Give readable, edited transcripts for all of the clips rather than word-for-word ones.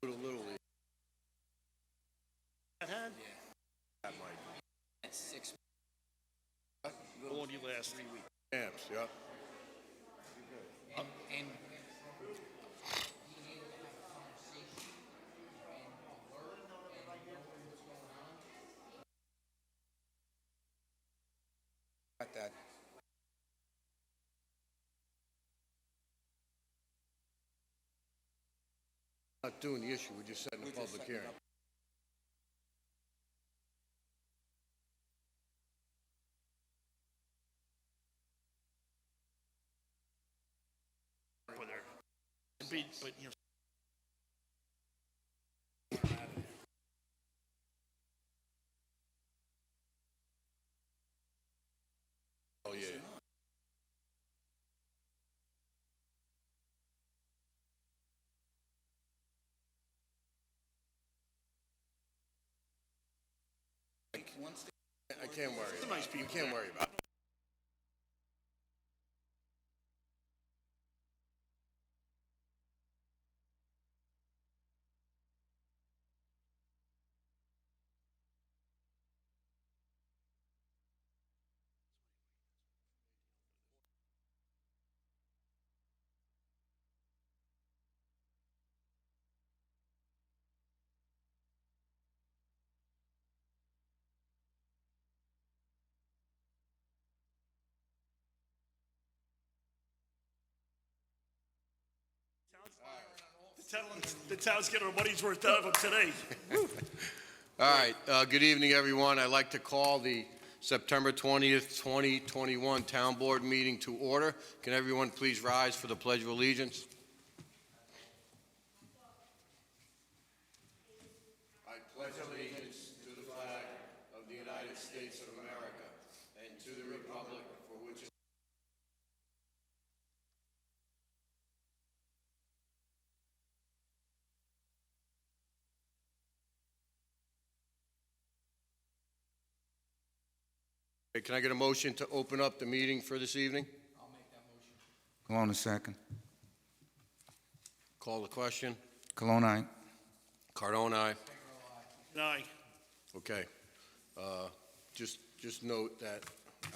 A little league. That had? That might. That's 6. How long do you last? 3 weeks. Camps, yep. And Got that. Not doing the issue, we're just setting a public hearing. But you know, Oh, yeah. I can't worry. nice people You can't there. worry about it. the town's getting our money's worth out of them today. All right, good evening, everyone. I'd like to call the September 20th, 2021 Town Board meeting to order. Can everyone please rise for the Pledge of Allegiance? I pledge allegiance to the flag of the United States of America and to the republic for which it Okay, can I get a motion to open up the meeting for this evening? I'll make that motion. Cologne a second. Call the question. Cologne, aye. Cardone, aye. Aye. Okay. Just note that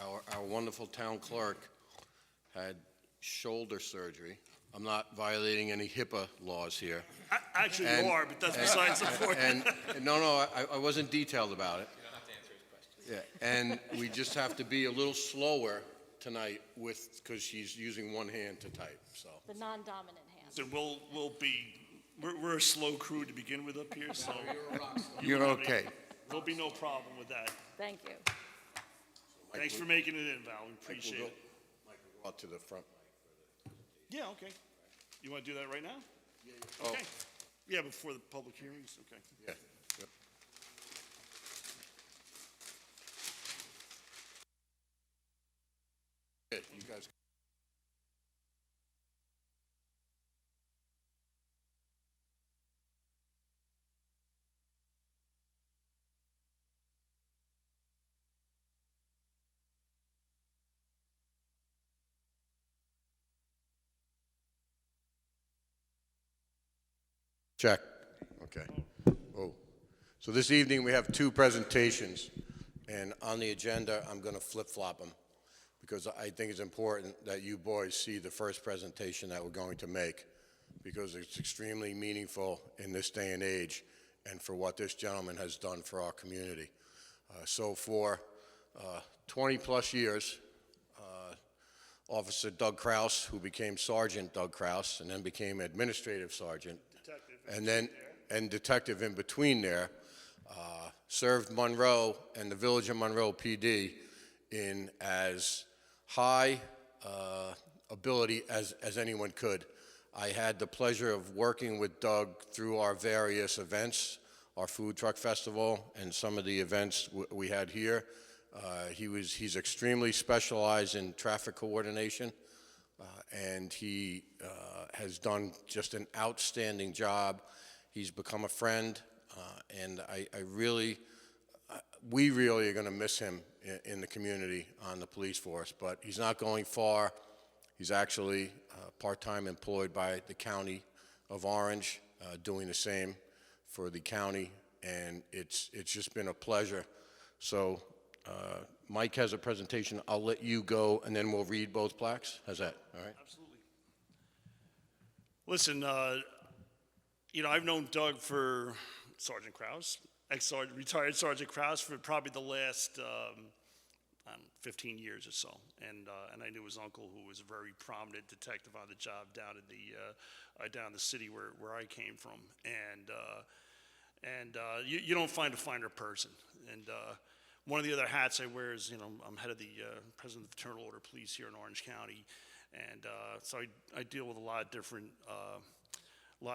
our wonderful town clerk had shoulder surgery. I'm not violating any HIPAA laws here. Actually, And- you are, but that's besides the point. And no, I wasn't detailed about it. Yeah, and we just have to be a little slower tonight because she's using one hand to type, so. The non-dominant hand. So we're a slow crew to begin with up here, so You're okay. there'll be no problem with that. Thank you. Thanks for making it in, Val. We appreciate it. Mike, we'll go out to the front. Yeah, okay. You want to do that right now? Oh, Okay. Yeah, before the public hearings, okay. yeah, yep. Yeah, you guys. Check. Okay. Oh. So this evening we have two presentations, and on the agenda I'm going to flip-flop them because I think it's important that you boys see the first presentation that we're going to make because it's extremely meaningful in this day and age and for what this gentleman has done for our community. So for 20 plus years, Officer Doug Kraus, who became Sergeant Doug Kraus and then became Administrative Sergeant, and detective in between there, served Monroe and the Village of Monroe PD in as high ability as anyone could. I had the pleasure of working with Doug through our various events, our food truck festival, and some of the events we had here. He's extremely specialized in traffic coordination, and he has done just an outstanding job. He's become a friend, and we really are going to miss him in the community on the police force, but he's not going far. He's actually part-time employed by the County of Orange doing the same for the county, and it's just been a pleasure. So Mike has a presentation. I'll let you go, and then we'll read both plaques. How's that? All right? Absolutely. Listen, I've known Doug for Sergeant Krause, retired Sergeant Krause for probably the last 15 years or so, and I knew his uncle, who was a very prominent detective on the job down in the city where I came from, and you don't find a finer person. And one of the other hats I wear is, I'm head of the president of the Fraternal Order of Police here in Orange County, and so I deal with a lot of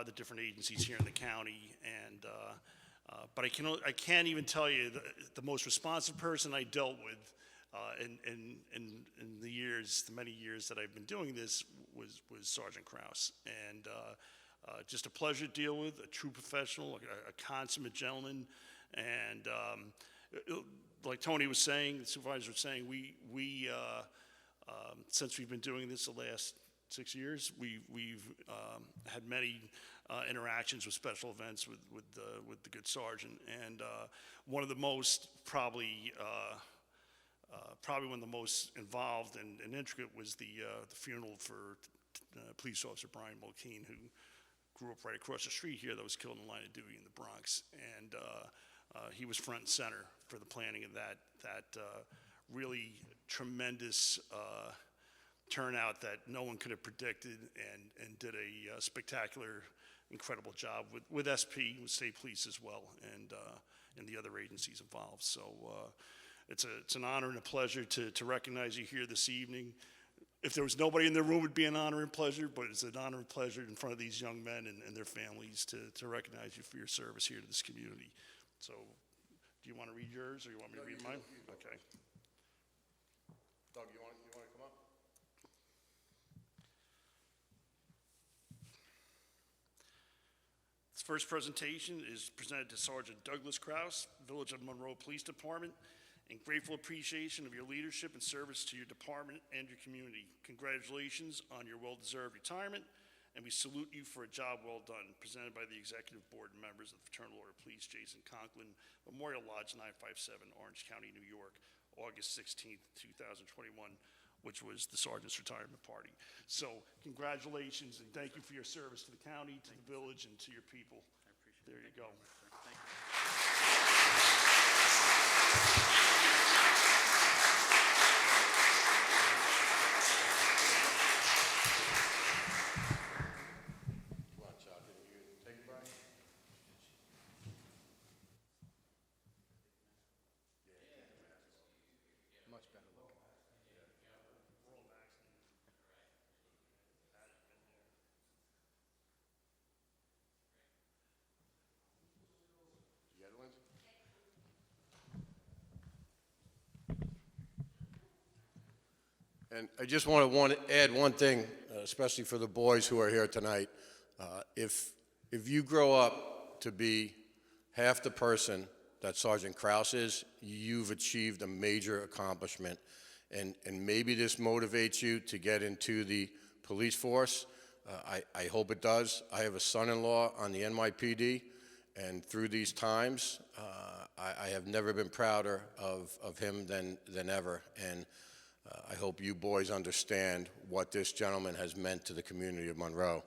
the different agencies here in the county, and but I can't even tell you the most responsive person I dealt with in the many years that I've been doing this was Sergeant Krause, and just a pleasure to deal with, a true professional, a consummate gentleman, and like Tony was saying, the supervisor was saying, we since we've been doing this the last 6 years, we've had many interactions with special events with the good sergeant, and one of the most probably one of the most involved and intricate was the funeral for police officer Brian Mulkeen, who grew up right across the street here, that was killed in the line of duty in the Bronx, and he was front and center for the planning of that really tremendous turnout that no one could have predicted, and did a spectacular, incredible job with SP, with state police as well, and the other agencies involved. So it's an honor and a pleasure to recognize you here this evening. If there was nobody in the room, it would be an honor and pleasure, but it's an honor and pleasure in front of these young men and their families to recognize you for your service here to this community. So, do you want to read yours, or you want me to read mine? Okay. Doug, you want to come up? This first presentation is presented to Sergeant Douglas Krause, Village of Monroe Police Department, in grateful appreciation of your leadership and service to your department and your community. Congratulations on your well-deserved retirement, and we salute you for a job well done. Presented by the Executive Board and members of the Fraternal Order of Police, Jason Conklin, Memorial Lodge 957, Orange County, New York, August 16th, 2021, which was the Sergeant's retirement party. So congratulations, and thank you for your service to the county, to the village, and to your people. I appreciate it. There you go. Thank you. Come on, Chuck. You take it, Brian? Much better looking. You got it, Lindsay? And I just want to add one thing, especially for the boys who are here tonight. If you grow up to be half the person that Sergeant Krause is, you've achieved a major accomplishment. And maybe this motivates you to get into the police force. I hope it does. I have a son-in-law on the NYPD, and through these times, I have never been prouder of him than ever. And I hope you boys understand what this gentleman has meant to the community of Monroe.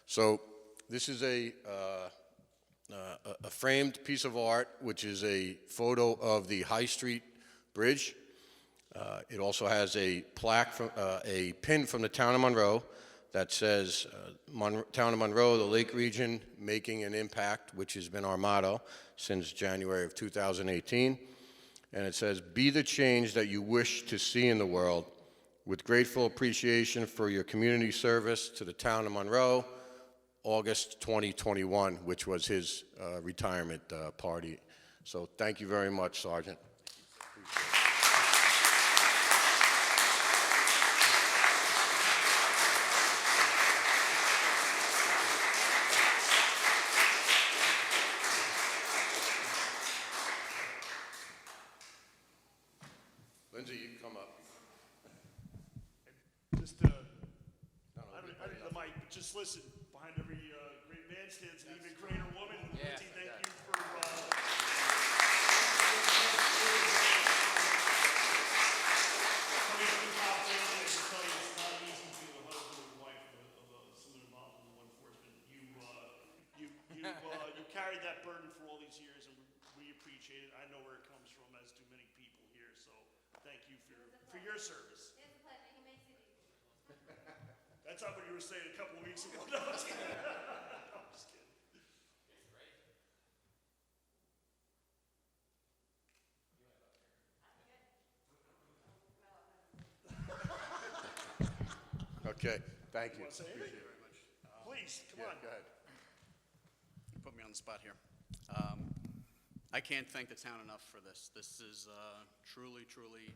So this is a framed piece of art, which is a photo of the High Street Bridge. It also has a plaque, a pin from the town of Monroe that says, Town of Monroe, the Lake Region, making an impact, which has been our motto since January of 2018. And it says, be the change that you wish to see in the world. With grateful appreciation for your community service to the town of Monroe, August 2021, which was his retirement party. So thank you very much, Sergeant. Lindsay, you can come up. Just, I don't need the mic, but just listen. Behind every great man stands an even that burden for all these years, and we appreciate it. I know where it comes from, as do many people here, so thank you for your service. It's a pleasure. He makes it easy. That's not what you were saying a couple of weeks ago. No, I'm just kidding. I'm just kidding. Okay, thank you. Want to say anything? Please, come on. Go ahead. You put me on the spot here. I can't thank the town enough for this. This is truly, truly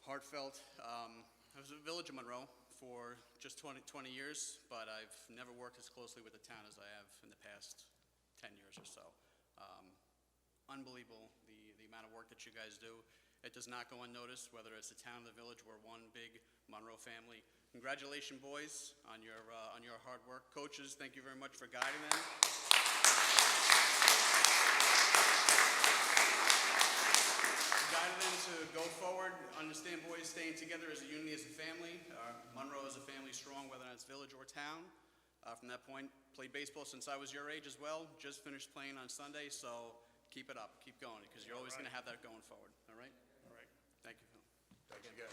heartfelt. I was at the Village of Monroe for just 20 years, but I've never worked as closely with the town as I have in the past 10 years or so. Unbelievable, the amount of work that you guys do. It does not go unnoticed, whether it's the town or the village. We're one big Monroe family. Congratulations, boys, on your hard work. Coaches, thank you very much for guiding them. Guiding them to go forward. Understand, boys, staying together as a unity, as a family. Monroe is a family strong, whether it's village or town. From that point, played baseball since I was your age as well. Just finished playing on Sunday, so keep it up, keep going, because you're always going to have that going forward. All right? All right. Thank you, Phil. Thanks again.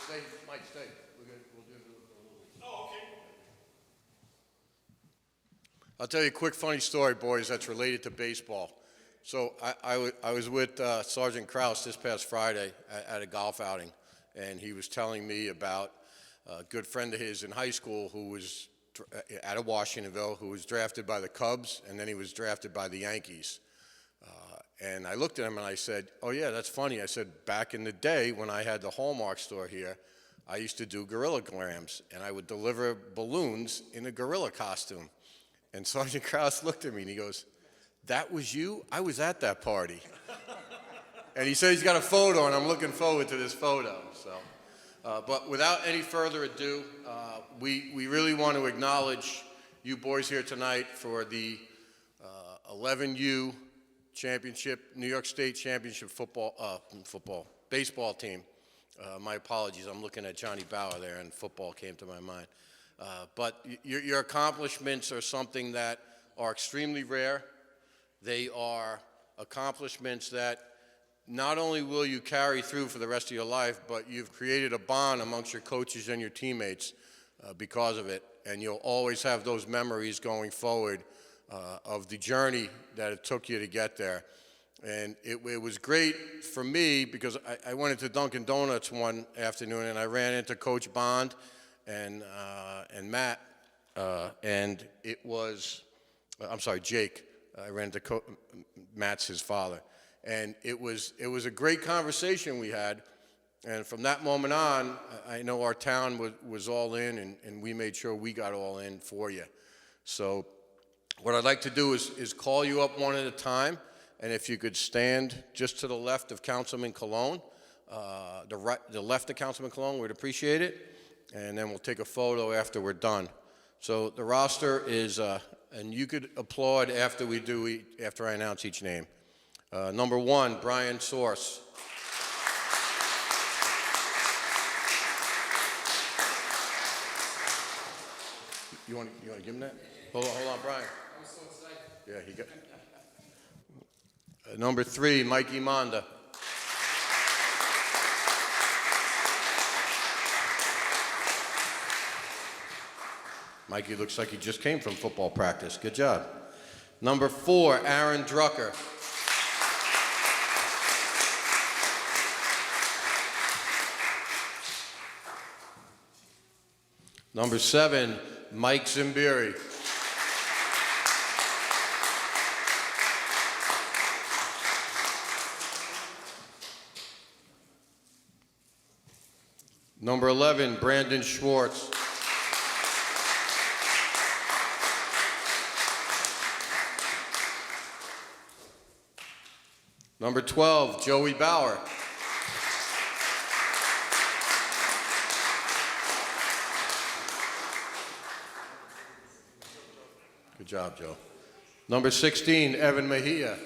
Stay, Mike, stay. We'll do a little. Oh, okay. I'll tell you a quick funny story, boys, that's related to baseball. So I was with Sergeant Krause this past Friday at a golf outing, and he was telling me about a good friend of his in high school who was out of Washingtonville, who was drafted by the Cubs, and then he was drafted by the Yankees. And I looked at him and I said, oh yeah, that's funny. I said, back in the day when I had the Hallmark store here, I used to do gorilla grams, and I would deliver balloons in a gorilla costume. And Sergeant Krause looked at me and he goes, that was you? I was at that party. And he said he's got a photo, and I'm looking forward to this photo. So, but without any further ado, we really want to acknowledge you boys here tonight for the 11U championship, New York State championship baseball team. My apologies, I'm looking at Johnny Bauer there, and football came to my mind. But your accomplishments are something that are extremely rare. They are accomplishments that not only will you carry through for the rest of your life, but you've created a bond amongst your coaches and your teammates because of it. And you'll always have those memories going forward of the journey that it took you to get there. And it was great for me because I went into Dunkin' Donuts one afternoon and I ran into Coach Bond and Matt, and it was, I'm sorry, Jake. I ran into Matt's his father. And it was a great conversation we had. And from that moment on, I know our town was all in, and we made sure we got all in for you. So what I'd like to do is call you up one at a time. And if you could stand just to the left of Councilman Colon, the left of Councilman Colon, we'd appreciate it. And then we'll take a photo after we're done. So the roster is, and you could applaud after after I announce each name. Number 1, Brian Source. You want to give him that? Hold on, Brian. I was so excited. Yeah, he got. Number 3, Mikey Monda. Mikey looks like he just came from football practice. Good job. Number 4, Aaron Drucker. Number 7, Mike Zimbiri. Number 11, Brandon Schwartz. Number 12, Joey Bauer. Good job, Joe. Number 16, Evan Mejia.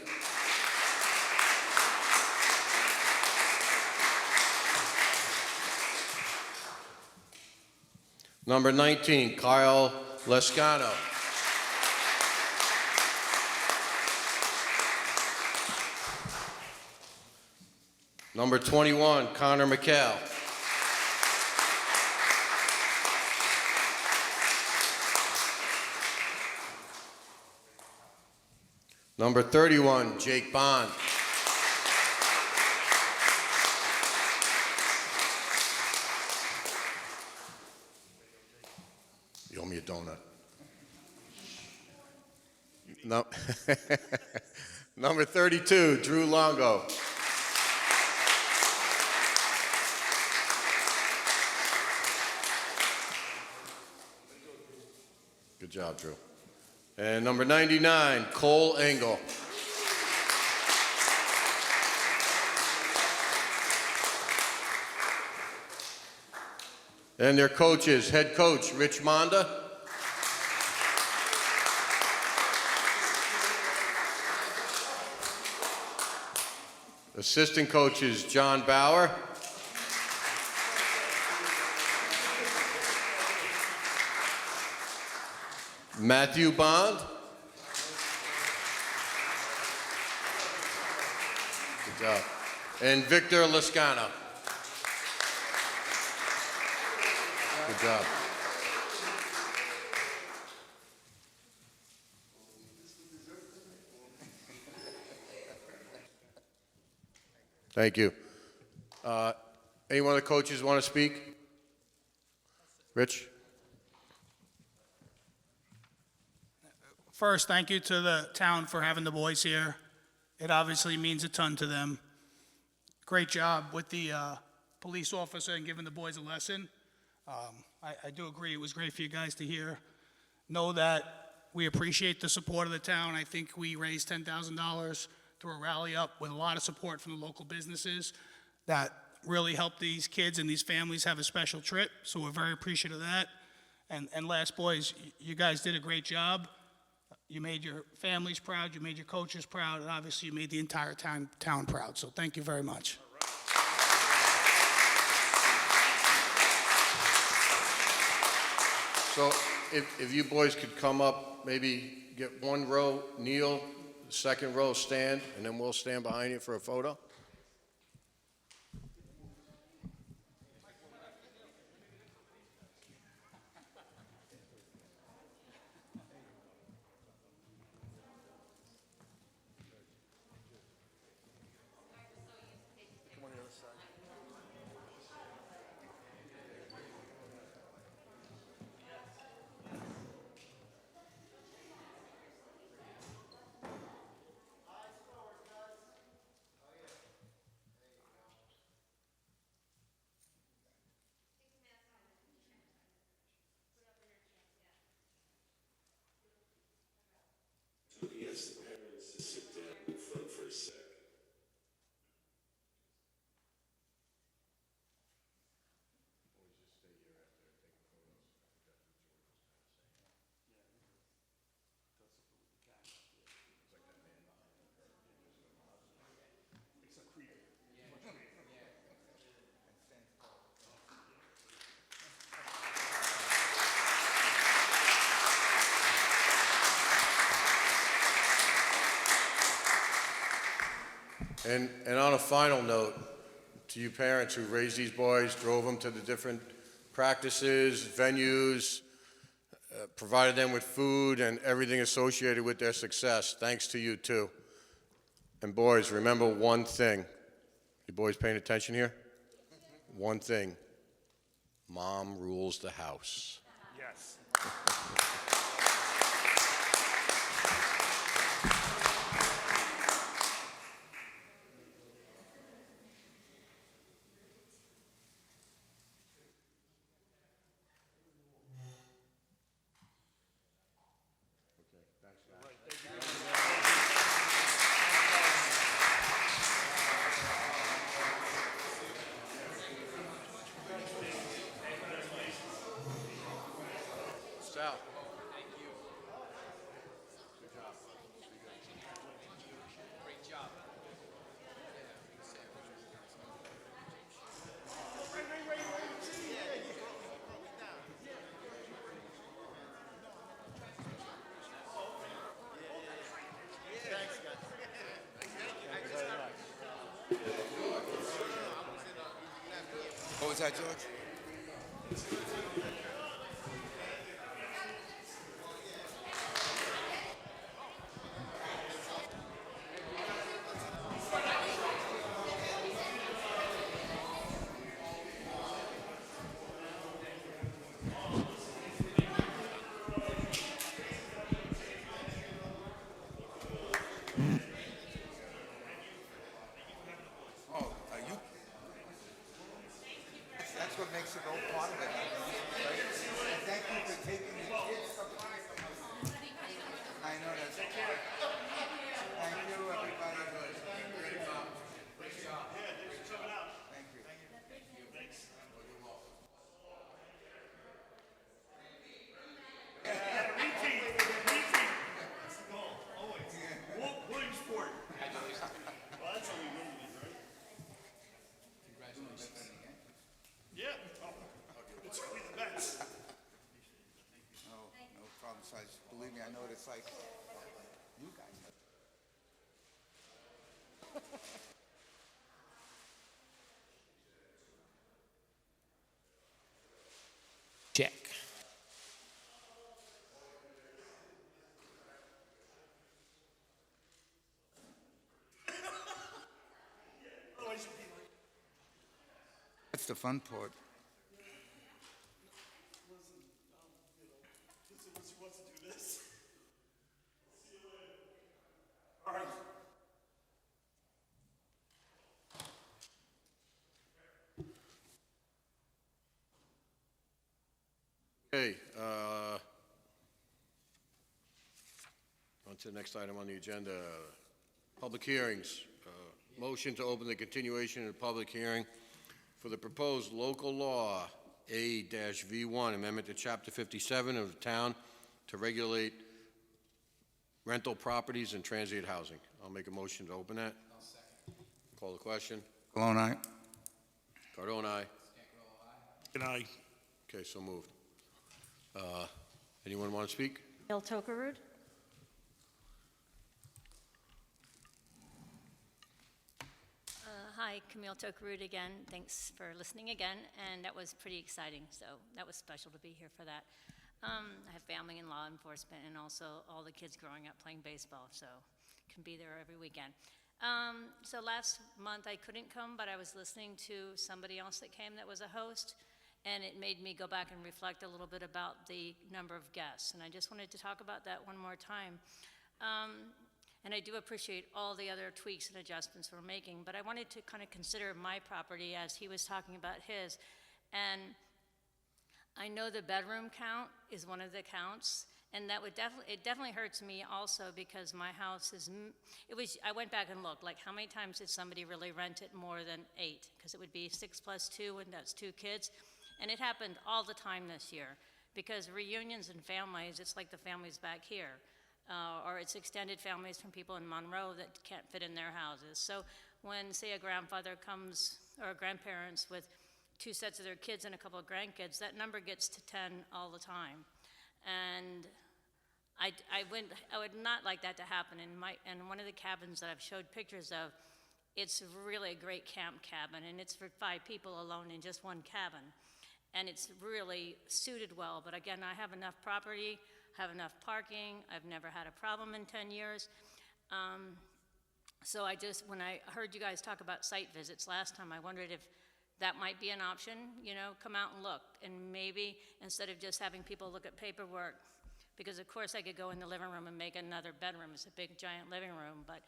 Number 19, Kyle Lescano. Number 21, Connor McCall. Number 31, Jake Bond. You owe me a donut. No. Number 32, Drew Longo. Good job, Drew. And number 99, Cole Engel. And their coaches, head coach Rich Monda. Assistant coaches John Bauer. Matthew Bond. Good job. And Victor Lescano. Good job. Thank you. Any one of the coaches want to speak? Rich? First, thank you to the town for having the boys here. It obviously means a ton to them. Great job with the police officer and giving the boys a lesson. I do agree, it was great for you guys to hear. Know that we appreciate the support of the town. I think we raised $10,000 through a rally up with a lot of support from the local businesses that really helped these kids and these families have a special trip. So we're very appreciative of that. And last, boys, you guys did a great job. You made your families proud, you made your coaches proud, and obviously you made the entire town proud. So thank you very much. So if you boys could come up, maybe get one row, kneel, second row, stand, and then we'll stand behind you for a photo. And on a final note, to you parents who raised these boys, drove them to the different practices, venues, provided them with food and everything associated with their success, thanks to you too. And boys, remember one thing. You boys paying attention here? One thing. Mom rules the house. Yes. Sal. Great job. was that, George? Oh, are you? That's what makes it all part of it. Right? And thank you for taking the kids. I know that's. Thank you, everybody. Thank you. Williamsport. Well, that's how we win it, right? Yeah. It's really the best. No problem, size. Believe me, I know what it's like. You guys know. Check. That's the fun part. He wants to do this. All right. Okay, on to the next item on the agenda, public hearings. Motion to open the continuation of the public hearing for the proposed local law A-V1, amendment to Chapter 57 of the town to regulate rental properties and transient housing. I'll make a motion to open that. I'll second. Call the question. Cologne, aye. Cardone, aye. Good night. Okay, so moved. Anyone want to speak? Bill Tokerud. Hi, Camille Tokerud again. Thanks for listening again, and that was pretty exciting, so that was special to be here for that. I have family in law enforcement and also all the kids growing up playing baseball, so can be there every weekend. So last month I couldn't come, but I was listening to somebody else that came that was a host, and it made me go back and reflect a little bit about the number of guests, and I just wanted to talk about that one more time. And I do appreciate all the other tweaks and adjustments we're making, but I wanted to kind of consider my property as he was talking about his. And I know the bedroom count is one of the counts, and that would it definitely hurts me also because my house is, I went back and looked, like how many times did somebody really rent it more than 8? Because it would be 6 plus 2, and that's 2 kids. And it happened all the time this year, because reunions and families, it's like the families back here. Or it's extended families from people in Monroe that can't fit in their houses. So when, say, a grandfather comes, or grandparents with 2 sets of their kids and a couple of grandkids, that number gets to 10 all the time. And I would not like that to happen. And one of the cabins that I've showed pictures of, it's really a great camp cabin, and it's for 5 people alone in just one cabin. And it's really suited well, but again, I have enough property, have enough parking. I've never had a problem in 10 years. So when I heard you guys talk about site visits last time, I wondered if that might be an option, come out and look. And maybe instead of just having people look at paperwork, because of course I could go in the living room and make another bedroom. It's a big giant living room, but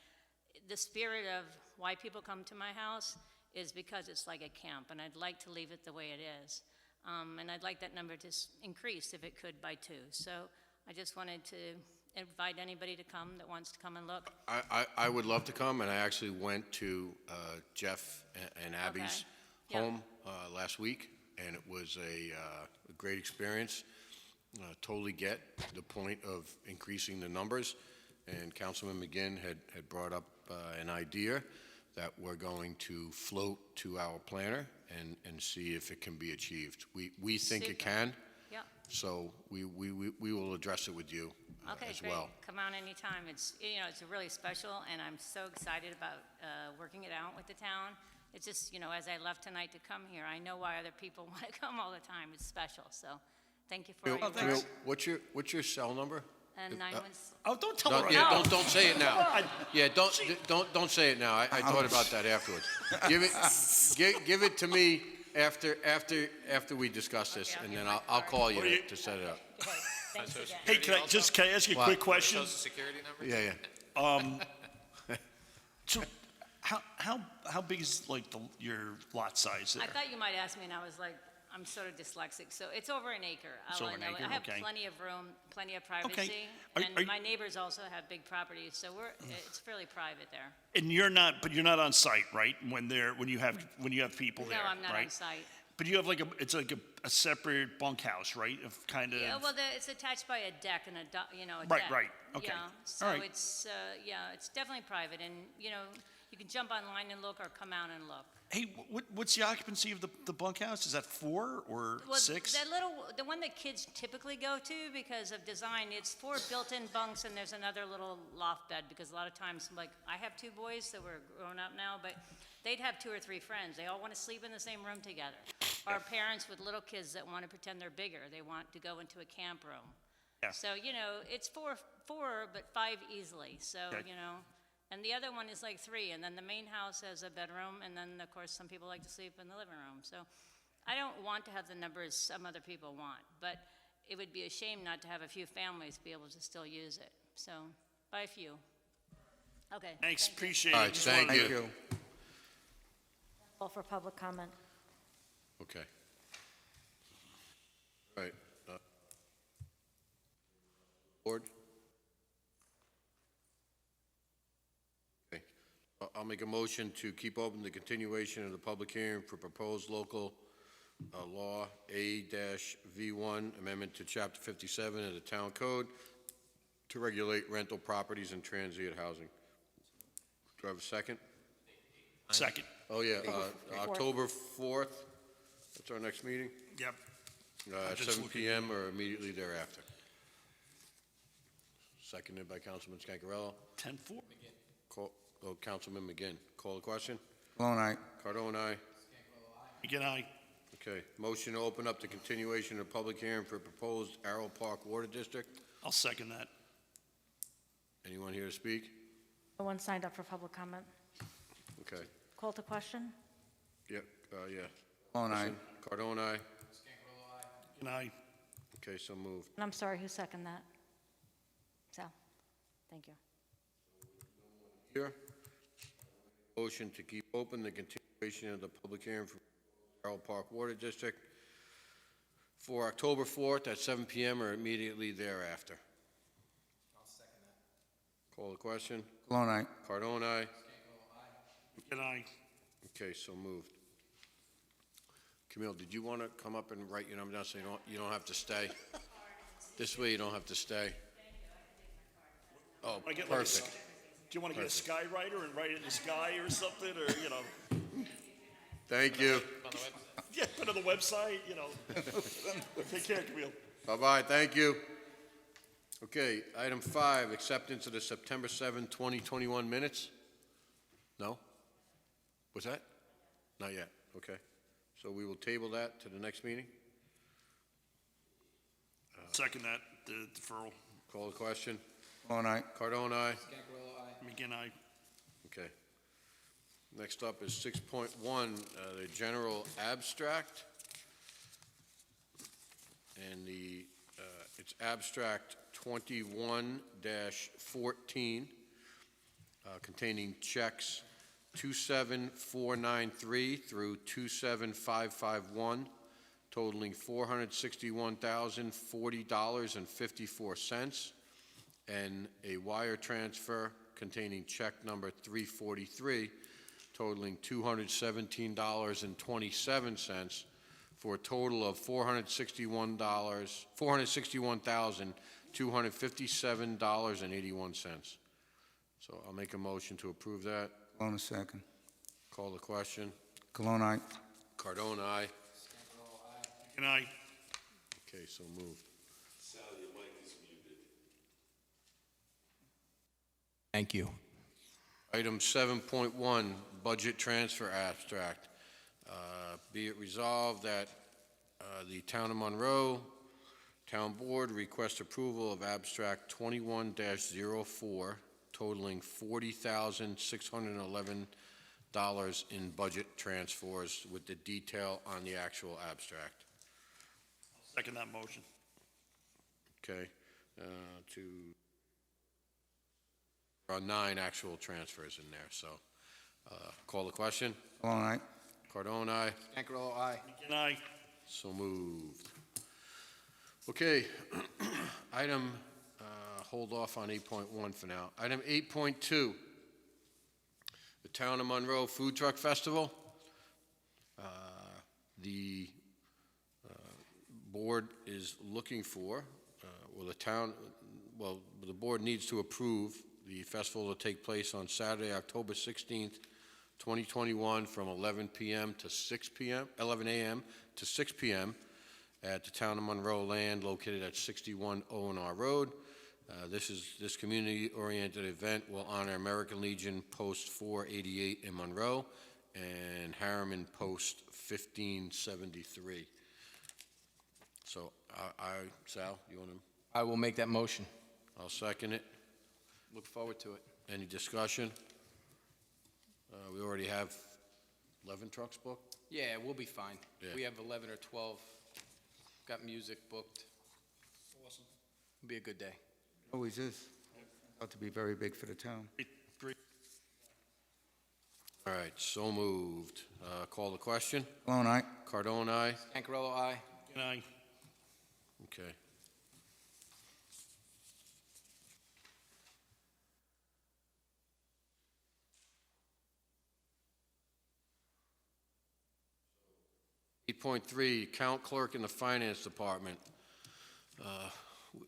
the spirit of why people come to my house is because it's like a camp, and I'd like to leave it the way it is. And I'd like that number to increase if it could by 2. So I just wanted to invite anybody to come that wants to come and look. I would love to come, and I actually went to Jeff and Abby's Okay. home last week, and it was a great experience. Totally get the point of increasing the numbers, and Councilman McGinn had brought up an idea that we're going to float to our planner and see if it can be achieved. We think it Super. can. Yeah. So we will address it with you Okay, as great. well. Come on anytime. It's really special, and I'm so excited about working it out with the town. it's just, as I left tonight to come here, I know why other people want to come all the time. It's special, so thank you for all your Camille, work. what's your cell number? And 917. Oh, don't tell her right Yeah, now. don't say it now. Yeah, don't say it now. I thought about that afterwards. Give it to me after we discuss this, Okay, and I'll then give I'll my call you you- to set it up. Thanks again. Hey, can I ask you a What? quick question? Social security number? Yeah. So, how big is like your lot size there? I thought you might ask me, and I was like, I'm sort of dyslexic, so it's over an acre. It's All over I an know, acre, I have okay. plenty of room, plenty of privacy, Are and you- my neighbors also have big properties, so it's fairly private there. And you're not on site, right? When you have people there, No, I'm not right? on site. But you have it's like a separate bunkhouse, right? Of kind of. Yeah, well, it's attached by a deck and a Right, deck. right, okay. Yeah, so All right. it's, it's definitely private, and, you can jump online and look or come out and look. Hey, what's the occupancy of the bunkhouse? Is that 4 or Well, 6? the one that kids typically go to because of design, it's 4 built-in bunks and there's another little loft bed because a lot of times, like, I have 2 boys that were grown up now, but they'd have 2 or 3 friends. They all want to sleep in the same room together. Or parents with little kids that want to pretend they're bigger. They want to go into a camp room. Yeah. So, it's 4, but 5 easily. So, Okay. And the other one is like 3, and then the main house has a bedroom, and then, of course, some people like to sleep in the living room. So I don't want to have the numbers some other people want, but it would be a shame not to have a few families be able to still use it. So, by a few. Okay. Thanks, thank you. appreciate All it. right, Just thank wanted- Thank you. you. Call for public comment. Okay. All right. Board? Okay. I'll make a motion to keep open the continuation of the public hearing for proposed local law A-V1, amendment to Chapter 57 of the Town Code to regulate rental properties and transient housing. Do I have a second? Second. Oh, yeah, October 4th, that's our next meeting, Yep. at just 7 looking. PM or immediately thereafter. Seconded by Councilman Scancarello. 10-4. Councilman McGinn. Call the question? Cologne, aye. Cardone, aye. Again, aye. Okay. Motion to open up the continuation of the public hearing for proposed Arrow Park Water District. I'll second that. Anyone here to speak? No one signed up for public comment. Okay. Call to question? Yeah, yeah. Cologne, aye. Cardone, aye. And aye. Okay, so moved. And I'm sorry, who seconded that? Sal. Thank you. Here. Motion to keep open the continuation of the public hearing for Arrow Park Water District for October 4th at 7 PM or immediately thereafter. I'll second that. Call the question? Cologne, aye. Cardone, aye. And aye. Okay, so moved. Camille, did you want to come up and write your number down so you don't have to stay? This way you don't have to stay. Oh, I get like perfect. Do you want to get a skywriter and write it in the sky or something, or, Thank you. yeah, put it on the website, Take care, Camille. Bye-bye, thank you. Okay, item 5, acceptance of the September 7, 2021 minutes? No? Was that? Not yet, okay. So we will table that to the next meeting? Second that, the deferral. Call the question. Cologne, aye. Cardone, aye. Again, aye. Okay. Next up is 6.1, the general abstract. And it's abstract 21-14, containing checks 27493 through 27551, totaling $461,040.54, and a wire transfer containing check number 343, totaling $217.27, for a total of $461,257.81. So I'll make a motion to approve that. Cologne, a second. Call the question. Cologne, aye. Cardone, aye. And aye. Okay, so moved. Thank you. Item 7.1, budget transfer abstract. Be it resolved that the Town of Monroe Town Board requests approval of abstract 21-04 totaling $40,611 in budget transfers with the detail on the actual abstract. Second that motion. Okay, there are 9 actual transfers in there, so, call the question. All right. Cardone, aye. Cancarello, aye. Deacon, aye. So moved. Okay, item, hold off on 8.1 for now. Item 8.2, the Town of Monroe Food Truck Festival. The board is looking for, the board needs to approve the festival to take place on Saturday, October 16th, 2021, from 11 a.m. to 6 p.m. At the Town of Monroe land located at 61 O&R Road. This community-oriented event will honor American Legion Post 488 in Monroe and Harriman Post 1573. So, Sal, you want to? I will make that motion. I'll second it. Look forward to it. Any discussion? We already have 11 trucks booked? Yeah, we'll be fine. Yeah. We have 11 or 12. Got music booked. Awesome. It'll be a good day. Always is. Ought to be very big for the town. Great. All right, so moved. Call the question. All right. Cardone, aye. Cancarello, aye. Deacon, aye. Okay. Eight point three, account clerk in the finance department.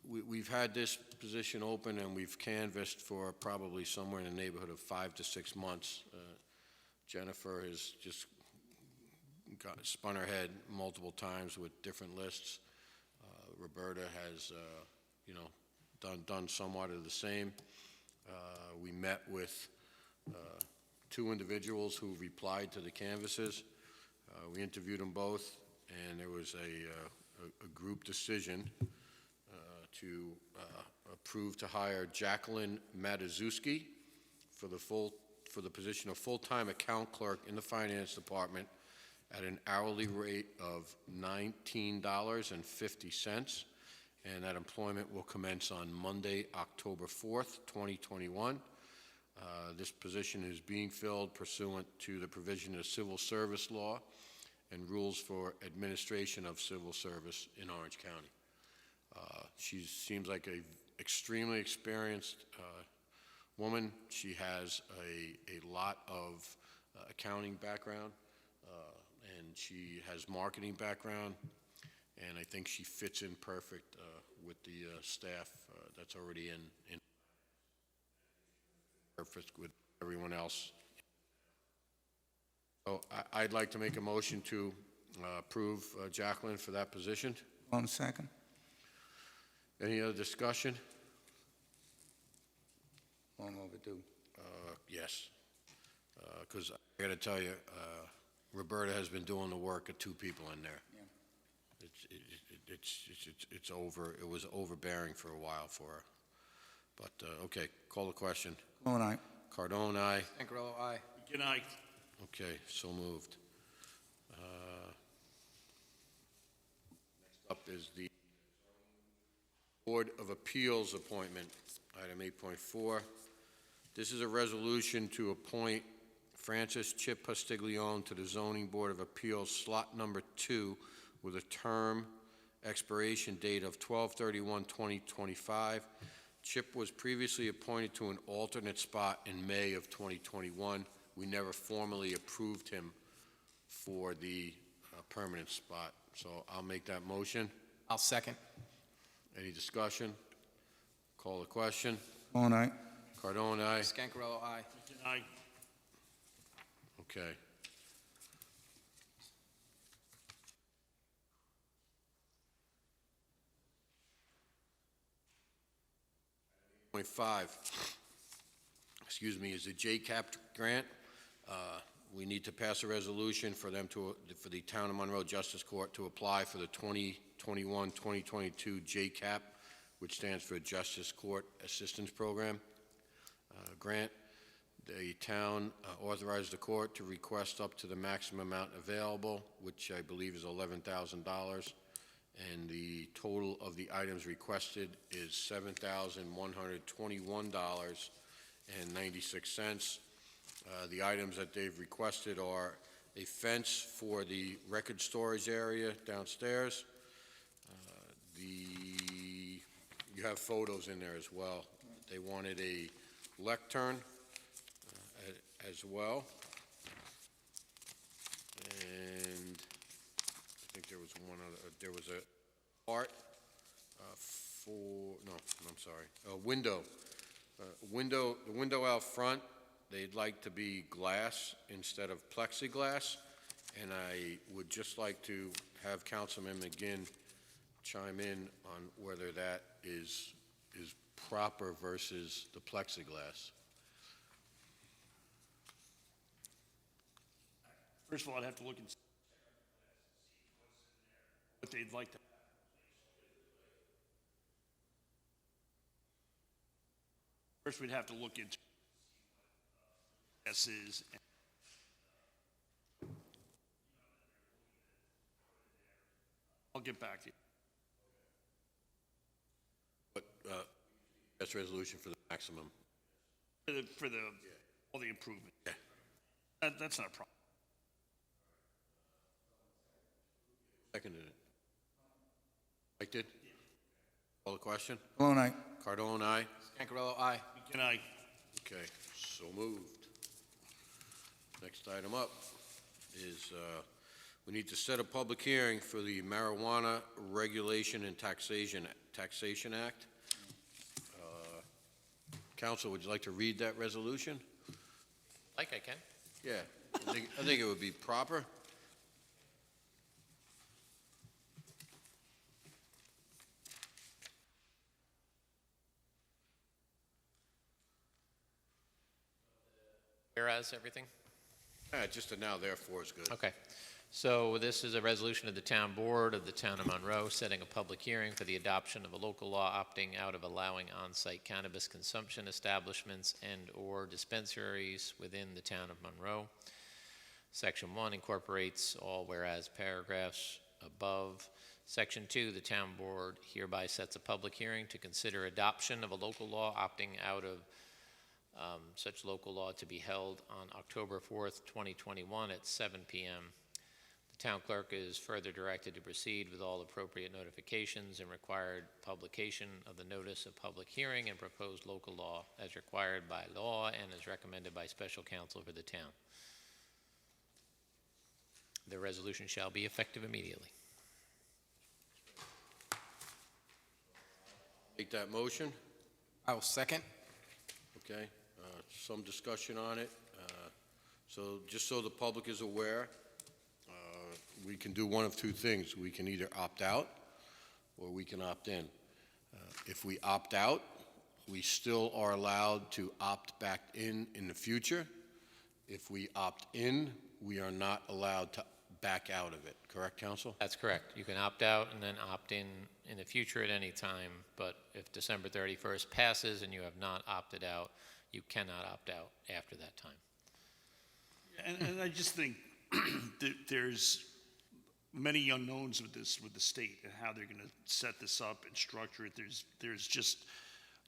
We've had this position open and we've canvassed for probably somewhere in the neighborhood of 5 to 6 months. Jennifer has just spun her head multiple times with different lists. Roberta has, done somewhat of the same. We met with 2 individuals who replied to the canvases. We interviewed them both, and there was a group decision to approve to hire Jacqueline Matuszewski for the position of full-time account clerk in the finance department at an hourly rate of $19.50, and that employment will commence on Monday, October 4th, 2021. This position is being filled pursuant to the provision of civil service law and rules for administration of civil service in Orange County. She seems like a extremely experienced woman. She has a lot of accounting background, and she has marketing background, and I think she fits in perfect with the staff that's already in perfect with everyone else. So I'd like to make a motion to approve Jacqueline for that position. One second. Any other discussion? Long overdue. Yes. Because I got to tell you, Roberta has been doing the work of 2 people in there. Yeah. It was overbearing for a while for her. But, okay, call the question. All right. Cardone, aye. Cancarello, aye. Deacon, aye. Okay, so moved. Next up is the Board of Appeals appointment, item 8.4. This is a resolution to appoint Francis Chip Pastiglione to the Zoning Board of Appeals, slot number 2, with a term expiration date of 12/31/2025. Chip was previously appointed to an alternate spot in May of 2021. We never formally approved him for the permanent spot, so I'll make that motion. I'll second. Any discussion? Call the question. All right. Cardone, aye. Cancarello, aye. Deacon, aye. Okay. Point 5, is the JCAP grant. We need to pass a resolution for the Town of Monroe Justice Court to apply for the 2021-2022 JCAP, which stands for Justice Court Assistance Program grant. The town authorized the court to request up to the maximum amount available, which I believe is $11,000. And the total of the items requested is $7,121.96. The items that they've requested are a fence for the record storage area downstairs. You have photos in there as well. They wanted a lectern as well. And I think there was one other, there was a part a window. The window out front, they'd like to be glass instead of plexiglass. And I would just like to have Councilman McGinn chime in on whether that is proper versus the plexiglass. First of all, I'd have to look and see what they'd like to. First, we'd have to look into S's. I'll get back to you. But that's resolution for the maximum. For all the improvement. Yeah. That's not a problem. Seconded it. Mike did? Call the question? Cologne, aye. Cardone, aye. Scancarello, aye. Can I? Okay, so moved. Next item up is we need to set a public hearing for the Marijuana Regulation and Taxation Act. Council, would you like to read that resolution? Like I can. Yeah, I think it would be proper. Whereas everything? Just a now therefore is good. Okay. So this is a resolution of the Town Board of the Town of Monroe setting a public hearing for the adoption of a local law opting out of allowing on-site cannabis consumption establishments and/or dispensaries within the Town of Monroe. Section 1 incorporates all whereas paragraphs above. Section 2, the Town Board hereby sets a public hearing to consider adoption of a local law opting out of such local law to be held on October 4th, 2021 at 7 p.m. The town clerk is further directed to proceed with all appropriate notifications and required publication of the notice of public hearing and proposed local law as required by law and as recommended by special counsel for the town. The resolution shall be effective immediately. Make that motion. I will second. Okay, some discussion on it. So just so the public is aware, we can do one of two things. We can either opt out or we can opt in. If we opt out, we still are allowed to opt back in the future. If we opt in, we are not allowed to back out of it. Correct, Counsel? That's correct. You can opt out and then opt in the future at any time, but if December 31st passes and you have not opted out, you cannot opt out after that time. And I just think that there's many unknowns with this, with the state and how they're going to set this up and structure it. There's just,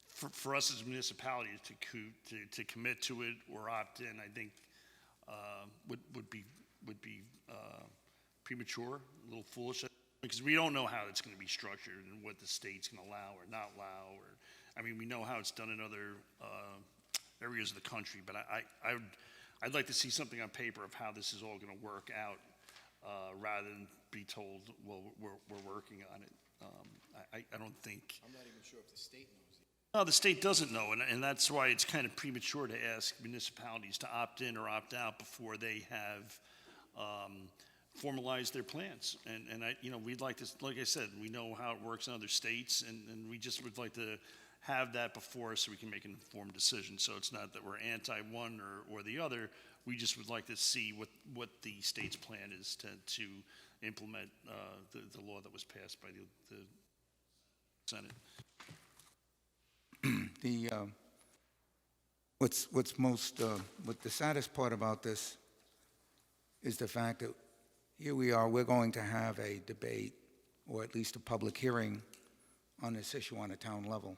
for us as municipalities to commit to it or opt in, I think would be premature, a little foolish, because we don't know how it's going to be structured and what the state's going to allow or not allow. Or, I mean, we know how it's done in other areas of the country, but I'd like to see something on paper of how this is all going to work out, rather than be told, well, we're working on it. I don't think. I'm not even sure if the state knows it. No, the state doesn't know, and that's why it's kind of premature to ask municipalities to opt in or opt out before they have formalized their plans. And we'd like to, like I said, we know how it works in other states, and we just would like to have that before us so we can make an informed decision. So it's not that we're anti one or the other. We just would like to see what the state's plan is to implement the law that was passed by the Senate. What the saddest part about this is the fact that here we are, we're going to have a debate, or at least a public hearing, on this issue on a town level.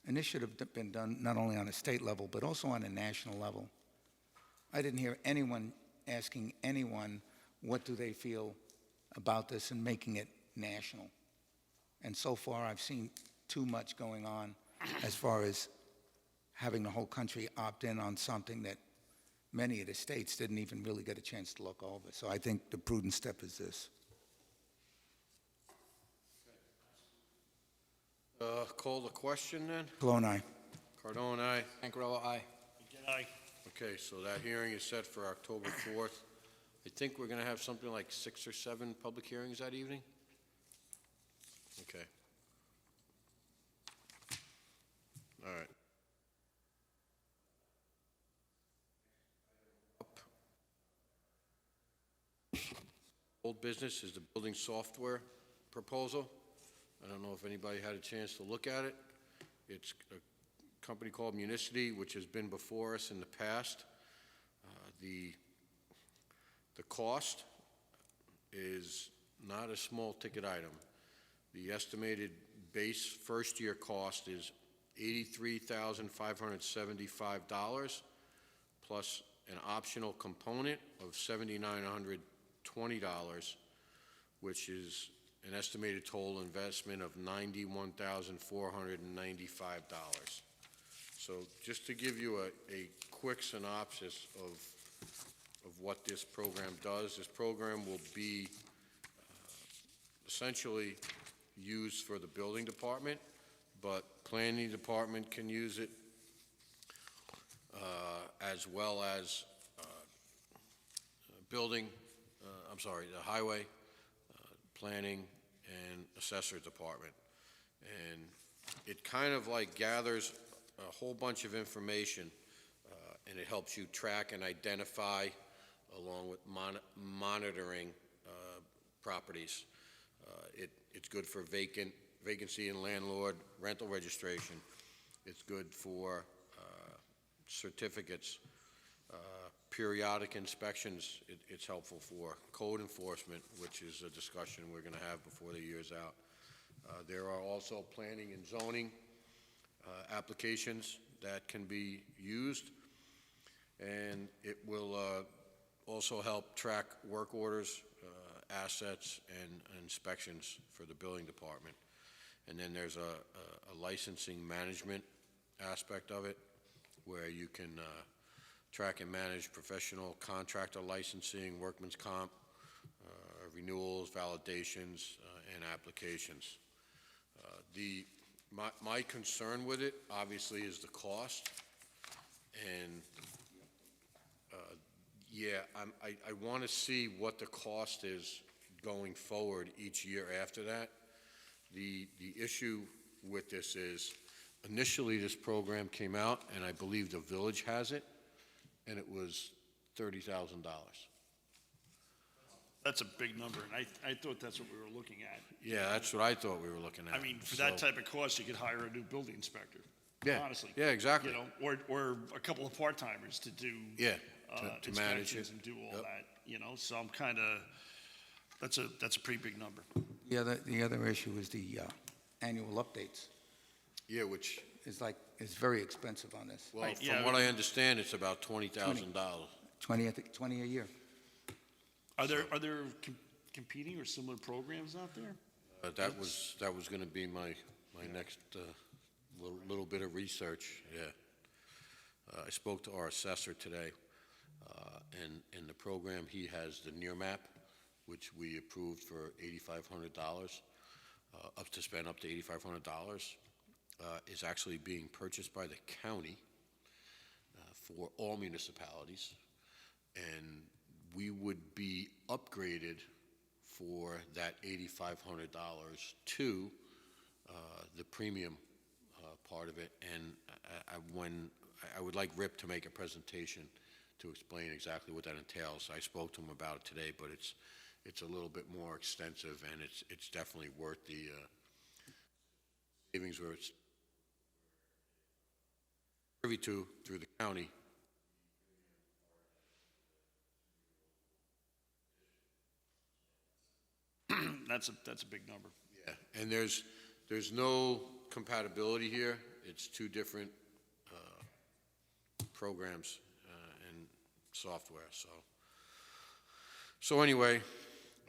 And this should have been done not only on a state level, but also on a national level. I didn't hear anyone asking anyone what do they feel about this and making it national. And so far, I've seen too much going on as far as having the whole country opt in on something that many of the states didn't even really get a chance to look over. So I think the prudent step is this. Call the question then? Cologne, aye. Cardone, aye. Ancarella, aye. Again, aye. Okay, so that hearing is set for October 4th. I think we're going to have something like 6 or 7 public hearings that evening? Okay. All right. Old business is the building software proposal. I don't know if anybody had a chance to look at it. It's a company called Municity, which has been before us in the past. The cost is not a small ticket item. The estimated base first-year cost is $83,575 plus an optional component of $7,920, which is an estimated total investment of $91,495. So just to give you a quick synopsis of what this program does, this program will be essentially used for the building department, but planning department can use it as well as the highway, planning, and assessor department. And it kind of like gathers a whole bunch of information, and it helps you track and identify, along with monitoring properties. It's good for vacancy and landlord rental registration. It's good for certificates, periodic inspections. It's helpful for code enforcement, which is a discussion we're going to have before the year's out. There are also planning and zoning applications that can be used, and it will also help track work orders, assets, and inspections for the building department. And then there's a licensing management aspect of it, where you can track and manage professional contractor licensing, workman's comp, renewals, validations, and applications. My concern with it, obviously, is the cost. And I want to see what the cost is going forward each year after that. The issue with this is, initially this program came out, and I believe the village has it, and it was $30,000. That's a big number, and I thought that's what we were looking at. Yeah, that's what I thought we were looking at. I mean, for that type of cost, you could hire a new building inspector. Yeah, Honestly. yeah, exactly. You know, or a couple of part-timers to do. Yeah, to manage inspections it. and do all Yep. that, you know, so I'm kind of, that's a pretty big number. The other issue is the annual updates. Yeah, which, It's very expensive on this. well, Right, from yeah. what I understand, it's about $20,000. 20, I think, 20 a year. Are there competing or similar programs out there? That was going to be my next little bit of research. Yeah, I spoke to our assessor today, and in the program he has the near map, which we approved for $8,500, up to $8,500, is actually being purchased by the county for all municipalities, and we would be upgraded for that $8,500 to the premium part of it, and I would like Rip to make a presentation to explain exactly what that entails. I spoke to him about it today, but it's a little bit more extensive, and it's definitely worth the savings where it's privy to through the county. That's a big number. Yeah, and there's no compatibility here. It's two different programs and software, so anyway,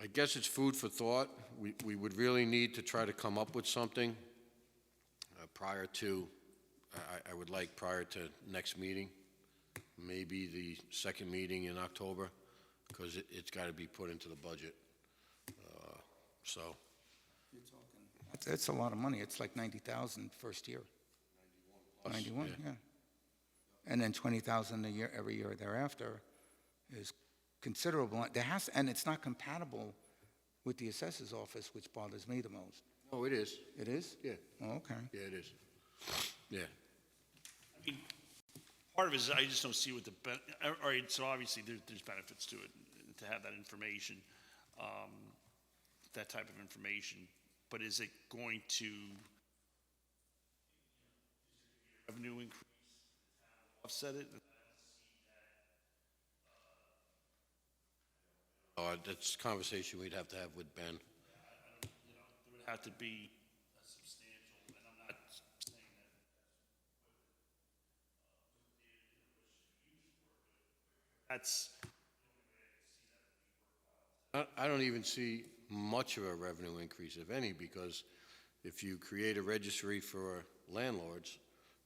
I guess it's food for thought. We would really need to try to come up with something prior to, I would like prior to next meeting, maybe the second meeting in October, because it's got to be put into the budget. So, It's a lot of money. It's like 90,000 first year. 91, yeah. And then 20,000 a year, every year thereafter is considerable. And it's not compatible with the assessor's office, which bothers me the most. oh, it is. It is? Yeah, Oh, okay. yeah, it is. Yeah. I mean, part of it is I just don't see what all right, so obviously there's benefits to it, to have that information, that type of information, but is it going to revenue increase, offset it? That's a conversation we'd have to have with Ben. There would have to be a substantial, and I'm not saying that that's, I don't even see much of a revenue increase, if any, because if you create a registry for landlords,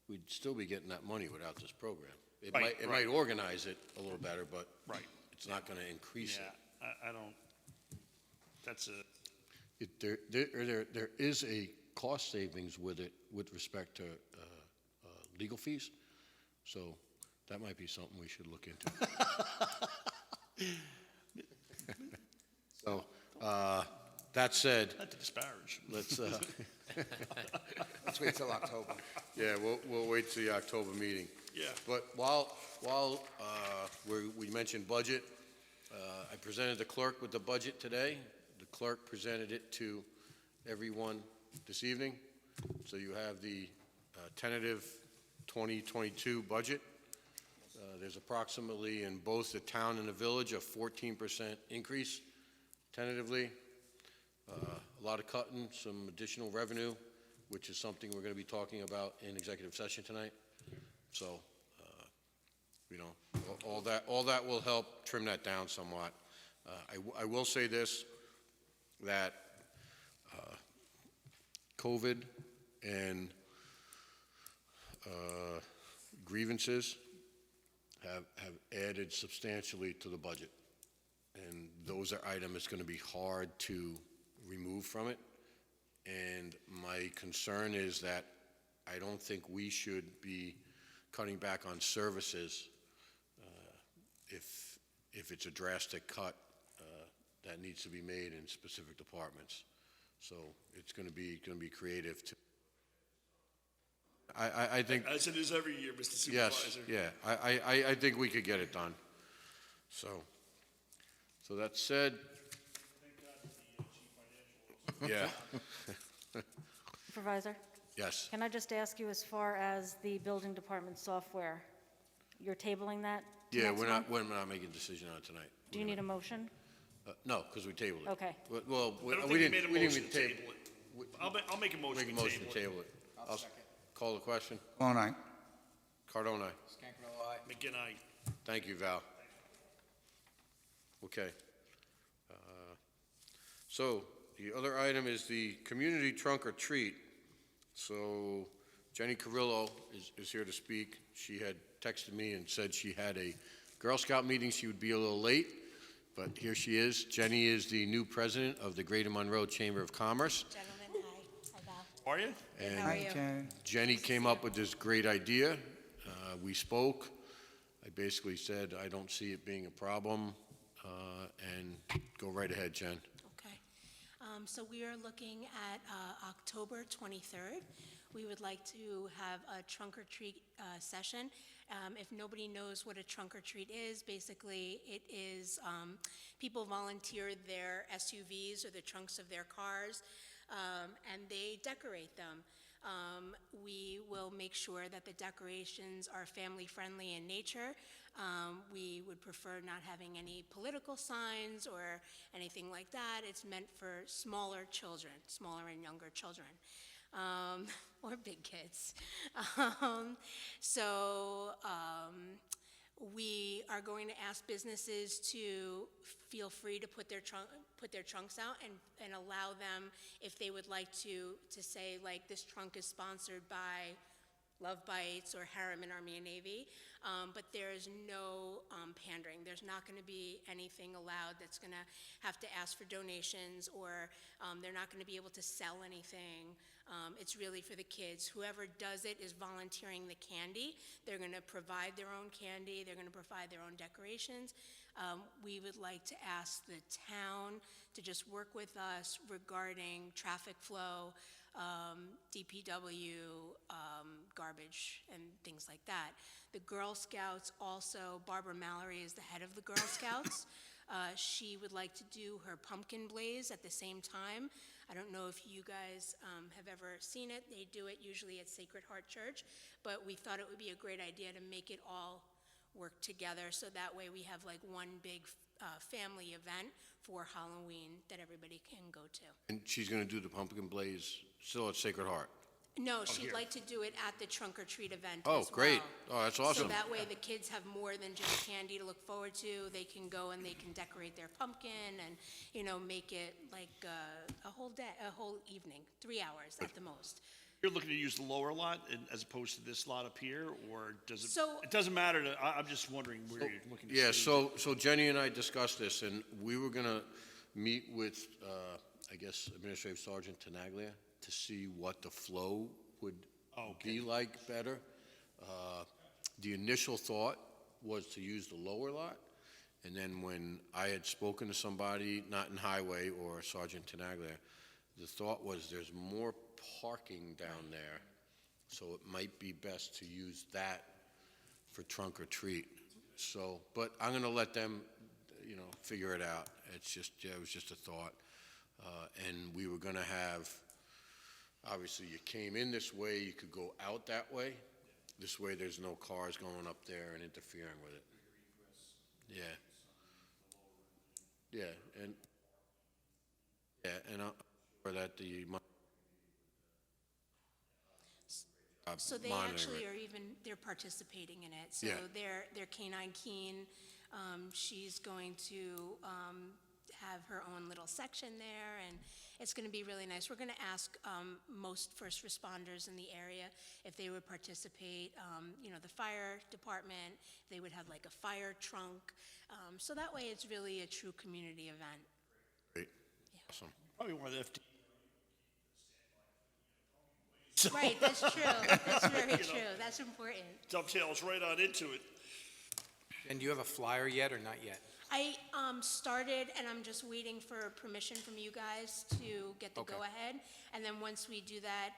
we'd still be getting that money without this program. It Right, might organize it a little better, but Right. it's not going to increase yeah, it. I don't, that's a, There is a cost savings with it with respect to legal fees, so that might be something we should look into. So, that said, not to disparage. let's, Let's wait till October. yeah, we'll wait till the October meeting. Yeah. But while we mentioned budget, I presented the clerk with the budget today. The clerk presented it to everyone this evening. So you have the tentative 2022 budget. There's approximately, in both the town and the village, a 14% increase tentatively. A lot of cutting, some additional revenue, which is something we're going to be talking about in executive session tonight. So, all that will help trim that down somewhat. I will say this, that COVID and grievances have added substantially to the budget. And those are items that's going to be hard to remove from it. And my concern is that I don't think we should be cutting back on services if it's a drastic cut that needs to be made in specific departments. So it's going to be creative to. I think. As it is every year, Mr. Yes, Supervisor. yeah, I think we could get it done. So that said, yeah, Supervisor, yes, can I just ask you, as far as the building department software, you're tabling that to yeah, next we're month? not making a decision on it tonight. Do you need a motion? No, because we tabled it. Okay. Well, I don't we think you didn't made a motion even to table it. I'll make a motion make a to motion to table it. I'll call the question. All right. Cardone, McGinn, aye. thank you, Val. Okay. So the other item is the community trunk or treat. So Jenny Carrillo is here to speak. She had texted me and said she had a Girl Scout meeting. She would be a little late, but here she is. Jenny is the new president of the Greater Monroe Chamber of Commerce. Gentlemen, hi. Hi, Val. How are you? And How are you? Jen. Jenny came up with this great idea. We spoke. I basically said, I don't see it being a problem, and go right ahead, Jen. Okay. So we are looking at October 23rd. we would like to have a trunk or treat session. If nobody knows what a trunk or treat is, basically it is people volunteer their SUVs or the trunks of their cars, and they decorate them. We will make sure that the decorations are family-friendly in nature. We would prefer not having any political signs or anything like that. It's meant for smaller children, smaller and younger children, or big kids. We are going to ask businesses to feel free to put their trunks out and allow them, if they would like to say, like, this trunk is sponsored by Love Bites or Harriman Army and Navy, but there is no pandering. There's not going to be anything allowed that's going to have to ask for donations, or they're not going to be able to sell anything. It's really for the kids. Whoever does it is volunteering the candy. They're going to provide their own candy. They're going to provide their own decorations. We would like to ask the town to just work with us regarding traffic flow, DPW, garbage, and things like that. The Girl Scouts also, Barbara Mallory is the head of the Girl Scouts. She would like to do her pumpkin blaze at the same time. I don't know if you guys have ever seen it. They do it usually at Sacred Heart Church, but we thought it would be a great idea to make it all work together, so that way we have like one big family event for Halloween that everybody can go to. And she's going to do the pumpkin blaze still at Sacred Heart? No, she'd like to do it at the trunk or treat event Oh, as great. well. Oh, that's awesome. So that way the kids have more than just candy to look forward to. They can go and they can decorate their pumpkin and, make it like a whole day, a whole evening, 3 hours at the most. You're looking to use the lower lot as opposed to this lot up here, or does it? So- It doesn't matter. I'm just wondering where you're looking to. Yeah, stage it. so Jenny and I discussed this, and we were going to meet with, I guess, Administrative Sergeant Tenaglia to see what the flow would be like better. The initial thought was to use the lower lot, and then when I had spoken to somebody, not in Highway or Sergeant Tenaglia, the thought was there's more parking down there, so it might be best to use that for trunk or treat. So, but I'm going to let them, figure it out. It's just, it was just a thought. And we were going to have, obviously, you came in this way, you could go out that way. This way, there's no cars going up there and interfering with it. Yeah. Yeah, and I'm sure that the So they monitoring actually it. they're participating in it. So Yeah. they're Canine Keen. She's going to have her own little section there, and it's going to be really nice. We're going to ask most first responders in the area if they would participate. The fire department, they would have like a fire trunk. So that way it's really a true community event. Great. Awesome. Probably one of the FD. Right, that's true. That's very true. That's important. Dovetails right on into it. And do you have a flyer yet or not yet? I started, and I'm just waiting for permission from you guys to get the Okay. go-ahead. And then once we do that,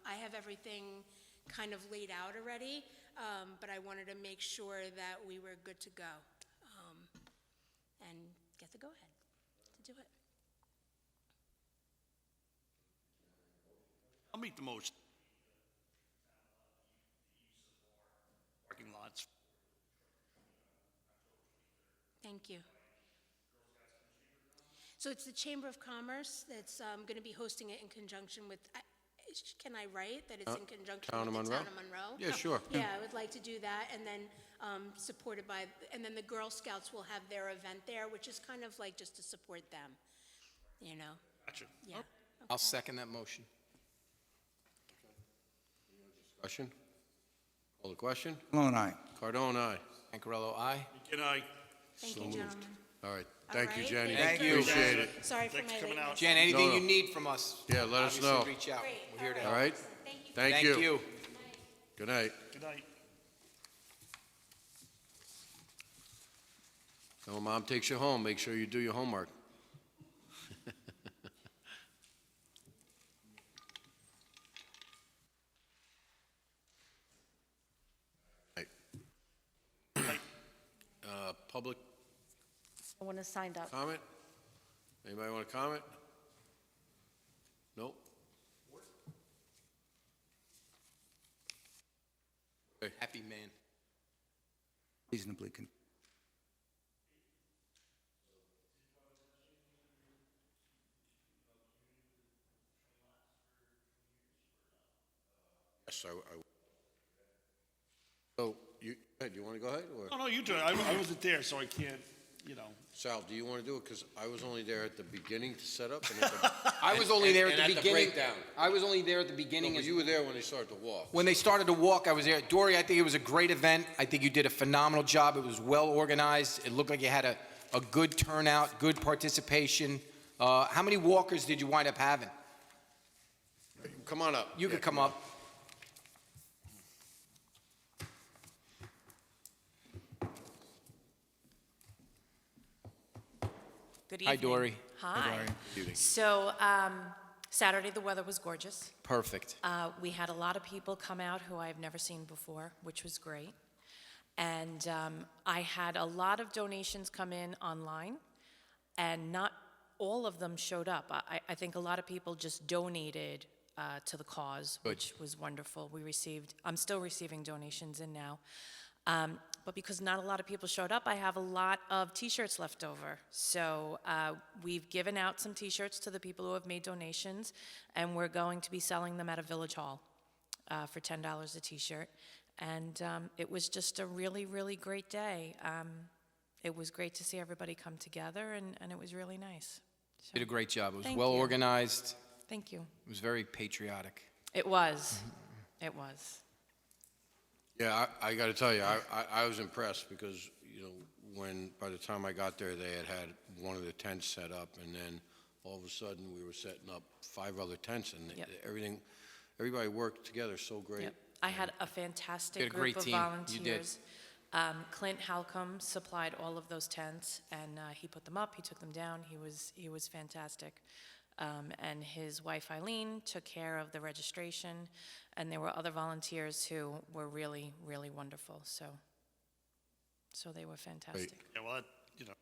I have everything kind of laid out already, but I wanted to make sure that we were good to go and get the go-ahead to do it. I'll make the most. Parking lots. Thank you. So it's the Chamber of Commerce that's going to be hosting it in conjunction with, can I write that it's in conjunction Town of with the Monroe? Town of Monroe? Yeah, sure. Yeah, I would like to do that, and then supported by, and then the Girl Scouts will have their event there, which is kind of like just to support them, Gotcha. Yeah. I'll second that motion. Question? Call the question? Malone, aye. Cardone, aye. Ancarello, aye. Good night. Thank So you, moved. gentlemen. All right. All Thank you, right, Jenny. thank you. Appreciate it. Sorry for Thanks my for coming lateness. out. Jen, anything No. you need from us? Yeah, let us obviously know. reach out. Great, We're here to all help. All right? Thank you. Thank Thank you. Good night. Good night. So when Mom takes you home, make sure you do your homework. public No one has signed up. comment? Anybody want to comment? No? Happy man. Reasonably Yes, so, you want to go ahead, or? Oh, no, you do it. I wasn't there, so I can't, you know. Sal, do you want to do it? Because I was only there at the beginning to set up, and at the... I was only there at and the at the beginning. breakdown. I was only there at the beginning. No, but as- you were there when they started to walk. When they started to walk, I was there. Dory, I think it was a great event. I think you did a phenomenal job. It was well organized. It looked like you had a good turnout, good participation. How many walkers did you wind up having? Come on up. You Yeah, could come up. Good Hi, evening. Dory. Hi. Evening. So, Saturday, the weather was gorgeous. Perfect. We had a lot of people come out who I've never seen before, which was great. And I had a lot of donations come in online, and not all of them showed up. I think a lot of people just donated to the cause, Good. which was wonderful. I'm still receiving donations in now. But because not a lot of people showed up, I have a lot of T-shirts left over. So we've given out some T-shirts to the people who have made donations, and we're going to be selling them at a village hall for $10 a T-shirt. And it was just a really, really great day. It was great to see everybody come together, and it was really nice. So, You did a great job. It was Thank well you. organized. Thank you. It was very patriotic. It was. It was. Yeah, I got to tell you, I was impressed because, by the time I got there, they had one of the tents set up, and then all of a sudden, we were setting up 5 other tents, and Yep. everybody worked together so great. Yep. I had a fantastic You had a group great of team. You volunteers. Clint Halcomb supplied all of those tents, and he put them up, he took them down. He was fantastic. And his wife Eileen took care of the registration, and there were other volunteers who were really, really wonderful. So they were fantastic. Yeah, well, you know.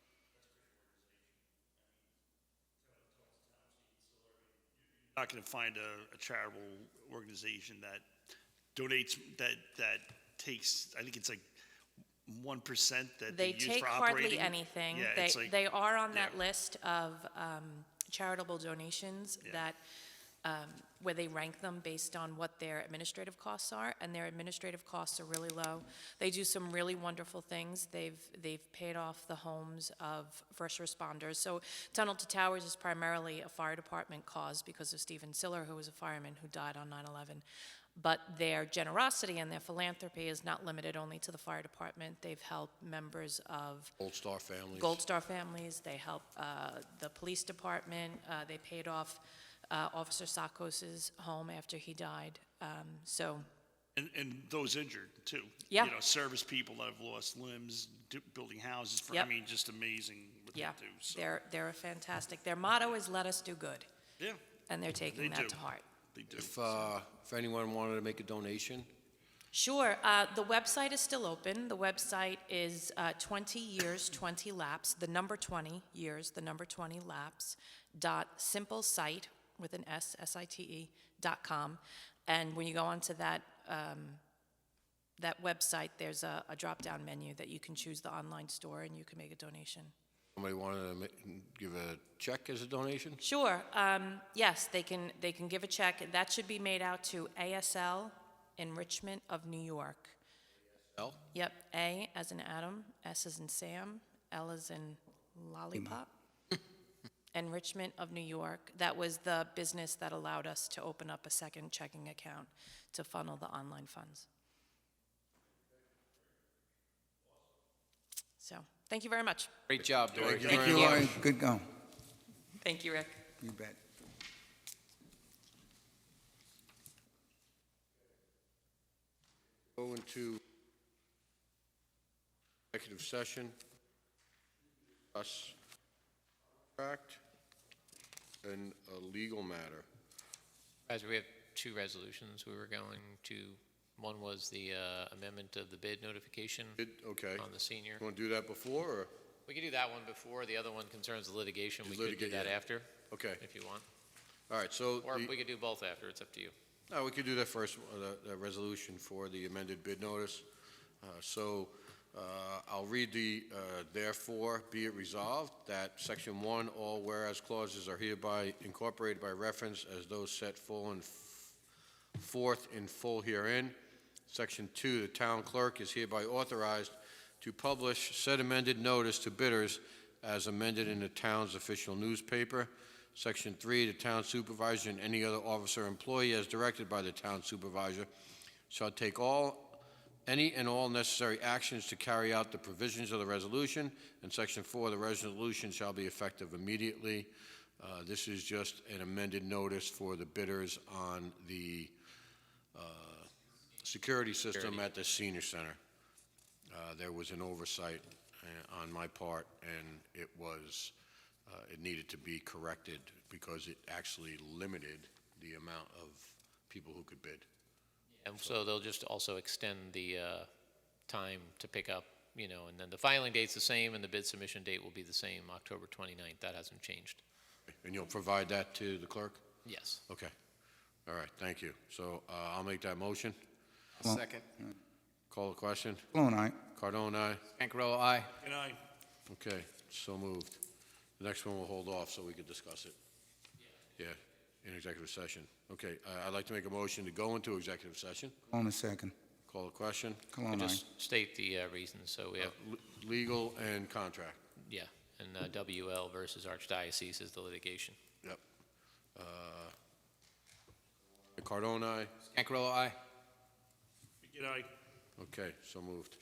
You're not going to find a charitable organization that donates, that takes, I think it's like 1% that They they use take for operating. hardly anything. Yeah, it's like, They are on that yeah. list of charitable donations Yeah. that, where they rank them based on what their administrative costs are, and their administrative costs are really low. They do some really wonderful things. They've paid off the homes of first responders. So Tunnel to Towers is primarily a fire department cause because of Stephen Siller, who was a fireman who died on 9/11. But their generosity and their philanthropy is not limited only to the fire department. They've helped members of Gold Star families. Gold Star families. They helped the police department. They paid off Officer Sakos's home after he died. And those injured too. Yeah. You know, service people that have lost limbs, building houses for, Yep. I mean, just amazing what Yeah, they do. So, they're fantastic. Their motto is "Let us do good," yeah, and they're taking They that do. to heart. they do. If anyone wanted to make a donation, Sure. The website is still open. The website is 20 years, 20 laps, the number 20 years, the number 20 laps, .simplesite, with an S, SITE.com. And when you go onto that website, there's a drop-down menu that you can choose the online store, and you can make a donation. somebody wanted to give a check as a donation? Sure. Yes, they can give a check. That should be made out to ASL Enrichment of New York. L? Yep, A as in Adam, S as in Sam, L as in lollipop. Enrichment of New York. That was the business that allowed us to open up a second checking account to funnel the online funds. So, thank you very much. Great job, Dory. Thank Thank you, Laurie. Good go. Thank you, Rick. You bet. Go into executive session, discuss contract and a legal matter. Guys, we have 2 resolutions we were going to One was the amendment of the bid notification Okay. on the senior. You want to do that before, or? We could do that one before. The other one concerns the litigation. We could do Litigate, that yeah. after, Okay. if you want. All right, so. Or the- we could do both after. It's up to you. No, we could do that first, the resolution for the amended bid notice. I'll read the, therefore, be it resolved that Section 1, all whereas clauses are hereby incorporated by reference as those set forth in full herein. Section 2, the town clerk is hereby authorized to publish said amended notice to bidders as amended in the town's official newspaper. Section 3, the town supervisor and any other officer or employee as directed by the town supervisor shall take any and all necessary actions to carry out the provisions of the resolution. And Section 4, the resolution shall be effective immediately. This is just an amended notice for the bidders on the security system at the senior center. There was an oversight on my part, and it needed to be corrected because it actually limited the amount of people who could bid. And so they'll just also extend the time to pick up, and then the filing date's the same and the bid submission date will be the same, October 29th. That hasn't changed. And you'll provide that to the clerk? Yes. Okay. All right, thank you. So I'll make that motion. Second. Call the question. Cologne, aye. Cardone, aye. Cancarella, aye. Good night. Okay, so moved. The next one we'll hold off so we can discuss it. Yeah, in executive session. Okay, I'd like to make a motion to go into executive session. Cologne, a second. Call the question. Cologne, aye. Just state the reasons. So we have, Legal and contract. yeah, and WL versus Archdiocese is the litigation. Yep. Cardone, aye. Cancarella, aye. Good night. Okay, so moved.